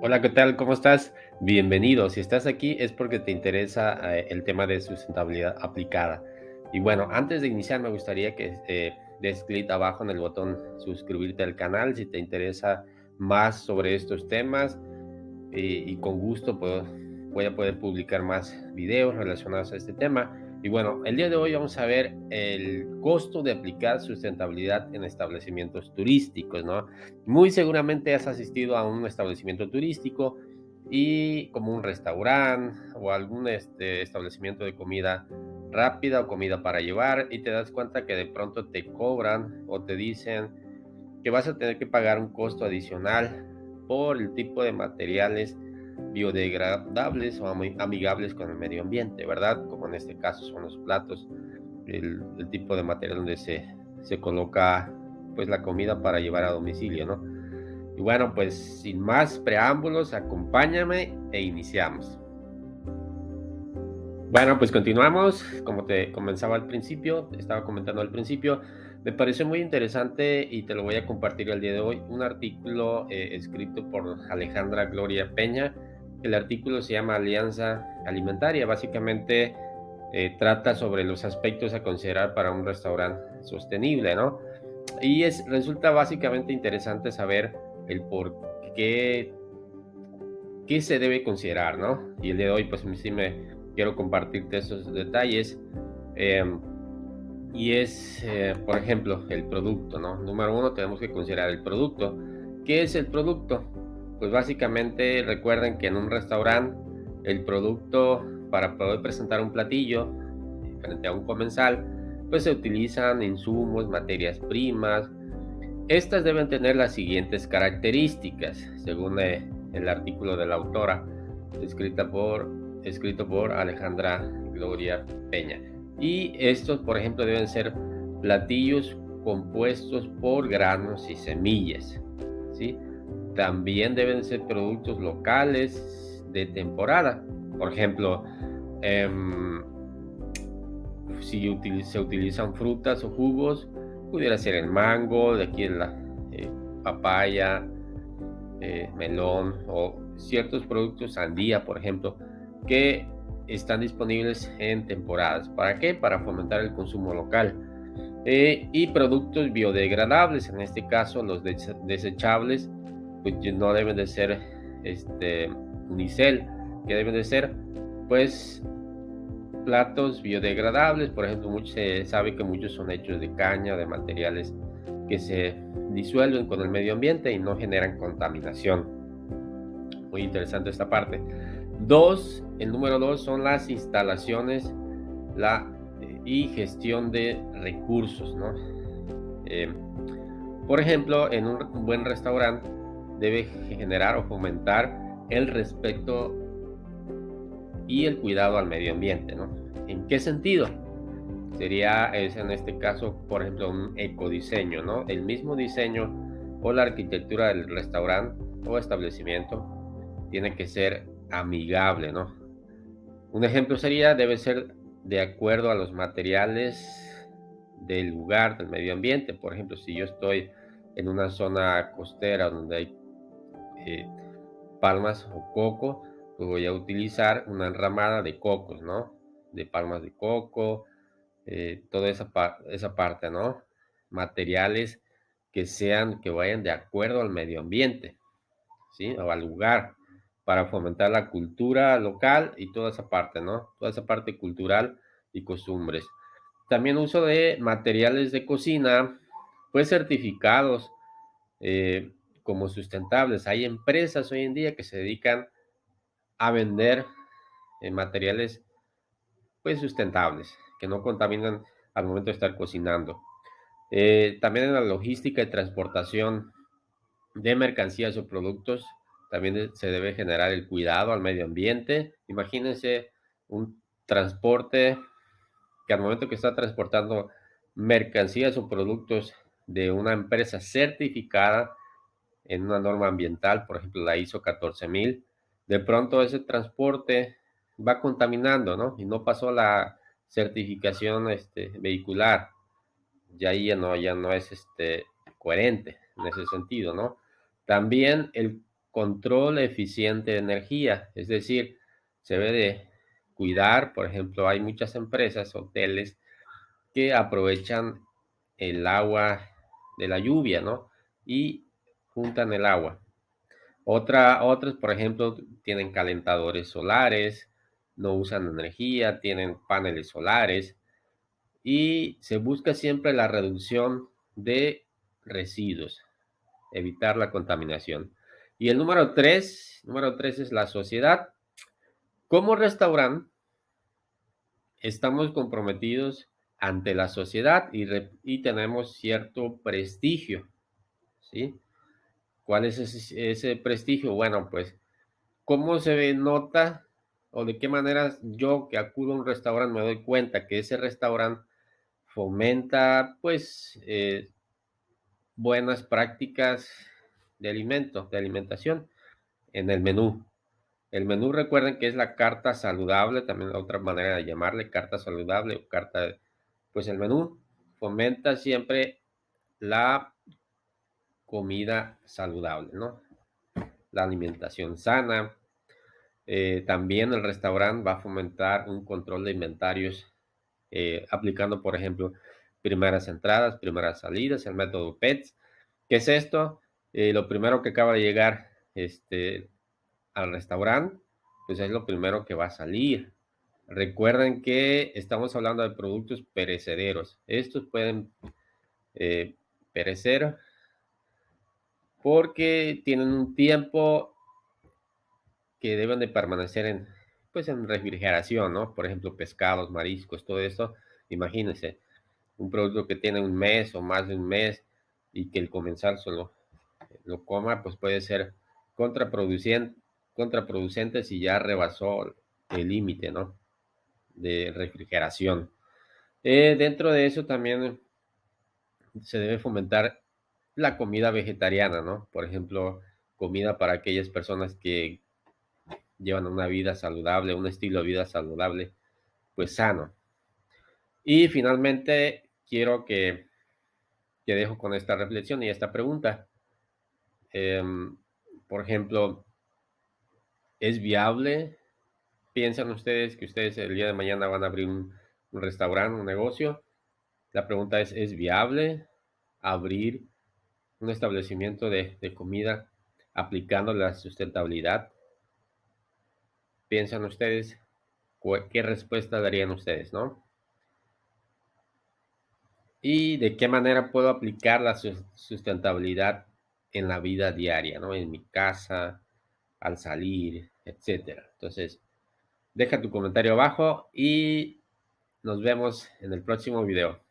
Hola, ¿qué tal? ¿Cómo estás? Bienvenido. Si estás aquí es porque te interesa el tema de sustentabilidad aplicada. Y bueno, antes de iniciar me gustaría que des clic abajo en el botón suscribirte al canal si te interesa más sobre estos temas y con gusto voy a poder publicar más videos relacionados a este tema. Y bueno, el día de hoy vamos a ver el costo de aplicar sustentabilidad en establecimientos turísticos, ¿no? Muy seguramente has asistido a un establecimiento turístico y como un restaurante o algún establecimiento de comida rápida o comida para llevar y te das cuenta que de pronto te cobran o te dicen que vas a tener que pagar un costo adicional por el tipo de materiales biodegradables o amigables con el medio ambiente, ¿verdad? Como en este caso son los platos, el tipo de material donde se coloca pues la comida para llevar a domicilio, ¿no? Y bueno, pues sin más preámbulos, acompáñame e iniciamos. Bueno, pues continuamos. Como te comenzaba al principio, te estaba comentando al principio, me pareció muy interesante y te lo voy a compartir el día de hoy, un artículo escrito por Alejandra Gloria Peña. El artículo se llama Alianza Alimentaria. Básicamente trata sobre los aspectos a considerar para un restaurante sostenible, ¿no? Y resulta básicamente interesante saber el por qué qué se debe considerar, ¿no? Y el día de hoy, pues sí me quiero compartirte esos detalles. em, por ejemplo, el producto, ¿no? Número uno, tenemos que considerar el producto. ¿Qué es el producto? Pues básicamente recuerden que en un restaurante el producto para poder presentar un platillo frente a un comensal, pues se utilizan insumos, materias primas. Estas deben tener las siguientes características, según el artículo de la autora, escrita por, escrito por Alejandra Gloria Peña. Y estos, por ejemplo, deben ser platillos compuestos por granos y semillas, ¿sí? También deben ser productos locales de temporada. Por ejemplo, em, si se utilizan frutas o jugos, pudiera ser el mango, de aquí en la papaya, melón o ciertos productos sandía, por ejemplo, que están disponibles en temporadas. ¿Para qué? Para fomentar el consumo local. Y productos biodegradables, en este caso los desechables, pues no deben de ser unicel, que deben de ser pues platos biodegradables. Por ejemplo, se sabe que muchos son hechos de caña, de materiales que se disuelven con el medio ambiente y no generan contaminación. Muy interesante esta parte. El número dos son las instalaciones y gestión de recursos, ¿no? Eh, por ejemplo, en un buen restaurante debe generar o fomentar el respeto y el cuidado al medio ambiente, ¿no? ¿En qué sentido? Es en este caso, por ejemplo, un ecodiseño, ¿no? El mismo diseño o la arquitectura del restaurante o establecimiento tiene que ser amigable, ¿no? Un ejemplo sería, debe ser de acuerdo a los materiales del lugar, del medio ambiente. Por ejemplo, si yo estoy en una zona costera donde hay eh, palmas o coco, pues voy a utilizar una enramada de cocos, ¿no? De palmas de coco, toda esa parte, ¿no? Materiales que vayan de acuerdo al medio ambiente, ¿sí? O al lugar, para fomentar la cultura local y toda esa parte, ¿no? Toda esa parte cultural y costumbres. También uso de materiales de cocina, pues certificados eh, como sustentables. Hay empresas hoy en día que se dedican a vender materiales pues sustentables, que no contaminan al momento de estar cocinando. También en la logística y transportación de mercancías o productos, también se debe generar el cuidado al medio ambiente. Imagínense un transporte que al momento que está transportando mercancías o productos de una empresa certificada en una norma ambiental, por ejemplo la ISO 14000, de pronto ese transporte va contaminando, ¿no? Y no pasó la certificación vehicular, ya no es coherente en ese sentido, ¿no? También el control eficiente de energía, es decir, se debe de cuidar, por ejemplo, hay muchas empresas, hoteles, que aprovechan el agua de la lluvia, ¿no? Y juntan el agua. Otras, por ejemplo, tienen calentadores solares, no usan energía, tienen paneles solares y se busca siempre la reducción de residuos, evitar la contaminación. Y el número tres es la sociedad. Como restaurante, estamos comprometidos ante la sociedad y tenemos cierto prestigio, ¿sí? ¿Cuál es ese prestigio? Bueno, pues, ¿cómo se nota o de qué manera yo que acudo a un restaurante me doy cuenta que ese restaurante fomenta, pues, buenas prácticas de alimentación en el menú? El menú, recuerden que es la carta saludable, también la otra manera de llamarle carta saludable o pues el menú fomenta siempre la comida saludable, ¿no? La alimentación sana. También el restaurante va a fomentar un control de inventarios, aplicando, por ejemplo, primeras entradas, primeras salidas, el método PETS. ¿Qué es esto? Lo primero que acaba de llegar al restaurante, pues es lo primero que va a salir. Recuerden que estamos hablando de productos perecederos. Estos pueden eh, perecer porque tienen un tiempo que deben de permanecer pues en refrigeración, ¿no? Por ejemplo, pescados, mariscos, todo eso. Imagínense, un producto que tiene un mes o más de un mes y que el comensal solo lo coma, pues puede ser contraproducente, contraproducente si ya rebasó el límite, ¿no? De refrigeración. Dentro de eso también se debe fomentar la comida vegetariana, ¿no? Por ejemplo, comida para aquellas personas que llevan una vida saludable, un estilo de vida saludable, pues sano. Y finalmente, quiero que dejo con esta reflexión y esta pregunta. Em, por ejemplo, ¿es viable? ¿Piensan ustedes que ustedes el día de mañana van a abrir un restaurante, un negocio? La pregunta es viable abrir un establecimiento de comida aplicando la sustentabilidad? ¿Piensan ustedes qué respuesta darían ustedes, no? ¿Y de qué manera puedo aplicar la sustentabilidad en la vida diaria, ¿no? En mi casa, al salir, etcétera. Entonces, deja tu comentario abajo y nos vemos en el próximo video.